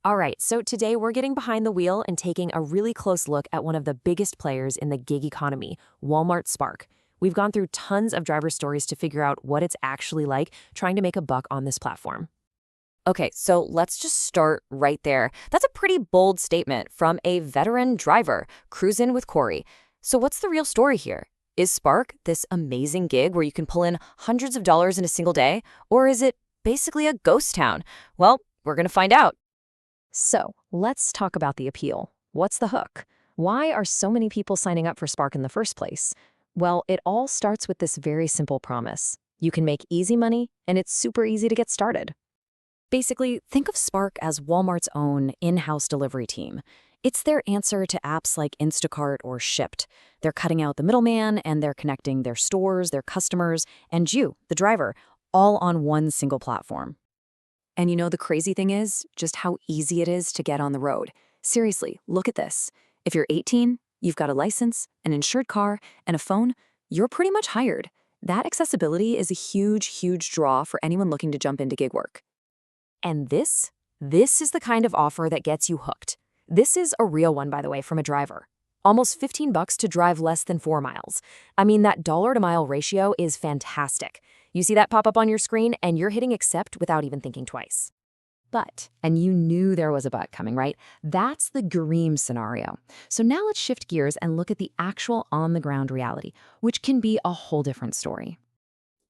All right, so today we're getting behind the wheel and taking a really close look at one of the biggest players in the gig economy, Walmart Spark. We've gone through tons of driver stories to figure out what it's actually like trying to make a buck on this platform. Okay, so let's just start right there. That's a pretty bold statement from a veteran driver, cruising with Corey. So what's the real story here? Is Spark this amazing gig where you can pull in hundreds of dollars in a single day? Or is it basically a ghost town? Well, we're going to find out. So let's talk about the appeal. What's the hook? Why are so many people signing up for Spark in the first place? Well, it all starts with this very simple promise. You can make easy money, and it's super easy to get started. Basically, think of Spark as Walmart's own in-house delivery team. It's their answer to apps like Instacart or Shipt. They're cutting out the middleman and they're connecting their stores, their customers, and you, the driver, all on one single platform. And you know the crazy thing is just how easy it is to get on the road. Seriously, look at this. If you're 18, you've got a license, an insured car, and a phone, you're pretty much hired. That accessibility is a huge draw for anyone looking to jump into gig work. And this is the kind of offer that gets you hooked. This is a real one, by the way, from a driver. Almost $15 to drive less than 4 miles. I mean, that dollar to mile ratio is fantastic. You see that pop up on your screen and you're hitting accept without even thinking twice. But, and you knew there was a but coming, right? That's the dream scenario. So now let's shift gears and look at the actual on-the-ground reality, which can be a whole different story.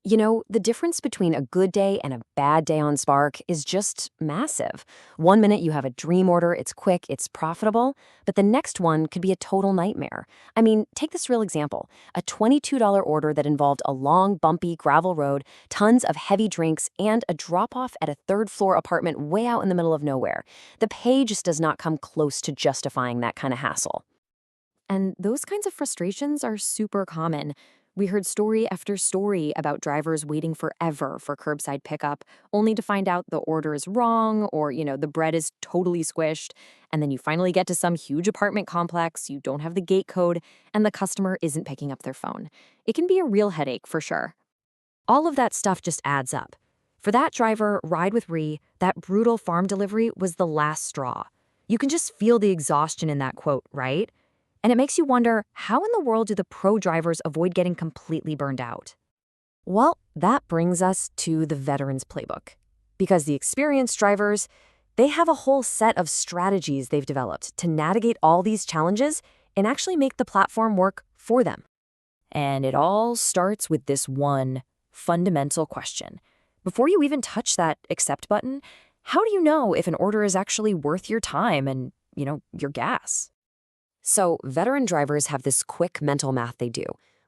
You know, the difference between a good day and a bad day on Spark is just massive. One minute you have a dream order, it's quick, it's profitable, but the next one could be a total nightmare. I mean, take this real example, a $22 order that involved a long, bumpy gravel road, tons of heavy drinks, and a drop-off at a third-floor apartment way out in the middle of nowhere. The pay just does not come close to justifying that kind of hassle. And those kinds of frustrations are super common. We heard story after story about drivers waiting forever for curbside pickup, only to find out the order is wrong or, the bread is totally squished. And then you finally get to some huge apartment complex, you don't have the gate code, and the customer isn't picking up their phone. It can be a real headache for sure. All of that stuff just adds up. For that driver, Ride with Ree, that brutal farm delivery was the last straw. You can just feel the exhaustion in that quote, right? And it makes you wonder, how in the world do the pro drivers avoid getting completely burned out? Well, that brings us to the veterans playbook. Because the experienced drivers, they have a whole set of strategies they've developed to navigate all these challenges and actually make the platform work for them. And it all starts with this one fundamental question. Before you even touch that accept button, how do you know if an order is actually worth your time and, your gas? So veteran drivers have this quick mental math they do.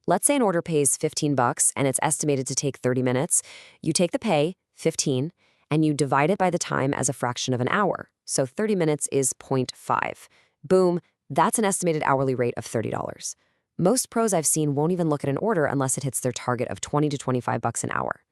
Let's say an order pays $15 and it's estimated to take 30 minutes. You take the pay, 15, and you divide it by the time as a fraction of an hour. So 30 minutes is 0.5. Boom, that's an estimated hourly rate of $30. Most pros I've seen won't even look at an order unless it hits their target of 20 to 25 bucks an hour.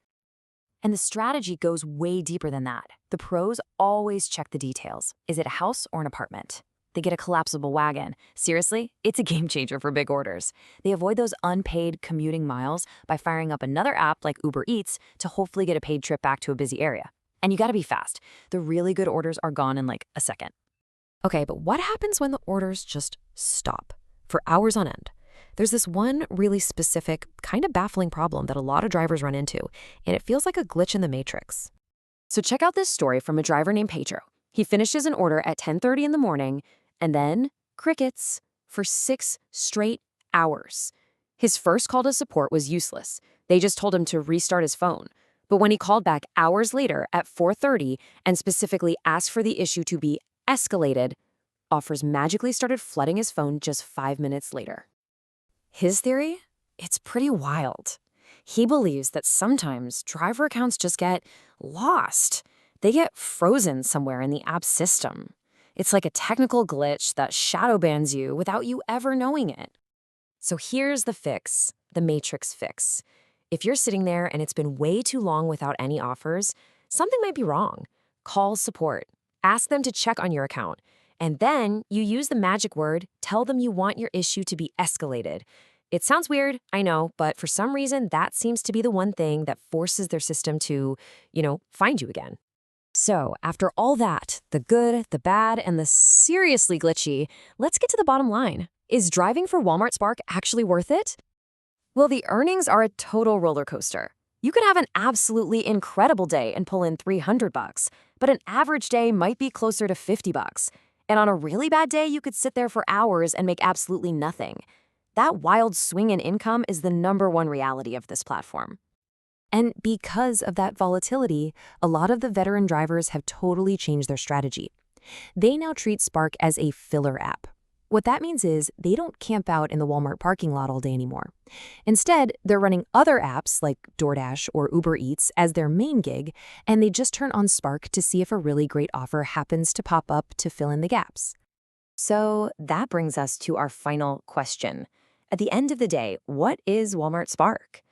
And the strategy goes way deeper than that. The pros always check the details. Is it a house or an apartment? They get a collapsible wagon. Seriously, it's a game changer for big orders. They avoid those unpaid commuting miles by firing up another app like Uber Eats to hopefully get a paid trip back to a busy area. And you gotta be fast. The really good orders are gone in like a second. Okay, but what happens when the orders just stop for hours on end? There's this one really specific, kind of baffling problem that a lot of drivers run into, and it feels like a glitch in the matrix. So check out this story from a driver named Pedro. He finishes an order at 10:30 in the morning, and then crickets for 6 straight hours. His first call to support was useless. They just told him to restart his phone. But when he called back hours later at 4:30 and specifically asked for the issue to be escalated, offers magically started flooding his phone just 5 minutes later. His theory? It's pretty wild. He believes that sometimes driver accounts just get lost. They get frozen somewhere in the app system. It's like a technical glitch that shadow bans you without you ever knowing it. So here's the fix, the matrix fix. If you're sitting there and it's been way too long without any offers, something might be wrong. Call support. Ask them to check on your account. And then you use the magic word, tell them you want your issue to be escalated. It sounds weird, I know, but for some reason that seems to be the one thing that forces their system to, find you again. So, after all that, the good, the bad, and the seriously glitchy, let's get to the bottom line. Is driving for Walmart Spark actually worth it? Well, the earnings are a total roller coaster. You could have an absolutely incredible day and pull in $300, but an average day might be closer to $50. And on a really bad day, you could sit there for hours and make absolutely nothing. That wild swing in income is the #1 reality of this platform. And because of that volatility, a lot of the veteran drivers have totally changed their strategy. They now treat Spark as a filler app. What that means is they don't camp out in the Walmart parking lot all day anymore. Instead, they're running other apps like DoorDash or Uber Eats as their main gig, and they just turn on Spark to see if a really great offer happens to pop up to fill in the gaps. So that brings us to our final question. At the end of the day, what is Walmart Spark?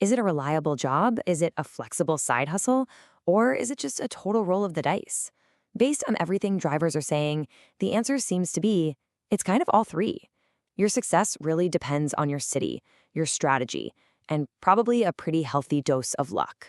Is it a reliable job? Is it a flexible side hustle? Or is it just a total roll of the dice? Based on everything drivers are saying, the answer seems to be it's kind of all three. Your success really depends on your city, your strategy, and probably a pretty healthy dose of luck.